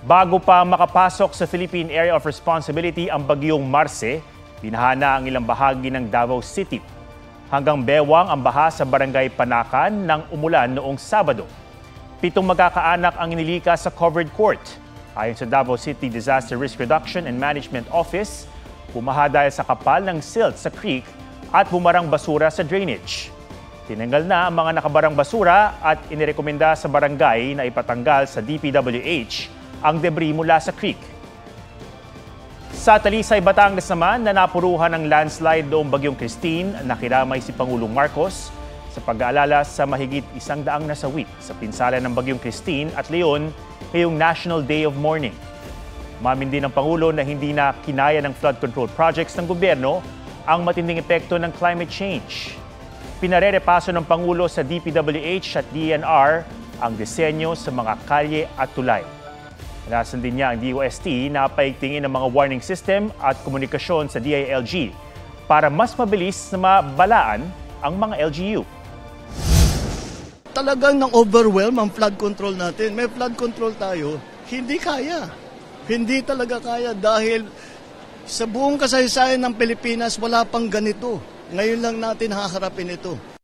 Bago pa makapasok sa Philippine Area of Responsibility ang bagyong Marce, binahana ang ilang bahagi ng Davao City. Hanggang bewang ang baha sa barangay Panakan nang umulan noong Sabado. 7 magkakaanak ang inilikas sa covered court. Ayon sa Davao City Disaster Risk Reduction and Management Office, bumaha dahil sa kapal ng silt sa creek at bumarang basura sa drainage. Tinanggal na ang mga nakabarang basura at inirekomenda sa barangay na ipatanggal sa DPWH ang debris mula sa creek. Sa Talisay, Batangas naman, na napuruhan ng landslide noong bagyong Christine, nakiramay si Pangulong Marcos sa pag-aalala sa mahigit 100 nasawi sa pinsala ng bagyong Christine at Leon ngayong National Day of Mourning. Umamin din ng Pangulo na hindi na kinaya ng flood control projects ng gobyerno ang matinding epekto ng climate change. Pinarerepaso ng Pangulo sa DPWH at DNR ang disenyo sa mga kalye at tulay. Nalasan din niya ang DOST na paigtingin ng mga warning system at komunikasyon sa DILG para mas mabilis na mabalaan ang mga LGU. Talagang nang-overwhelm ang flood control natin. May flood control tayo, hindi kaya. Hindi talaga kaya dahil sa buong kasaysayan ng Pilipinas wala pang ganito. Ngayon lang natin haharapin ito.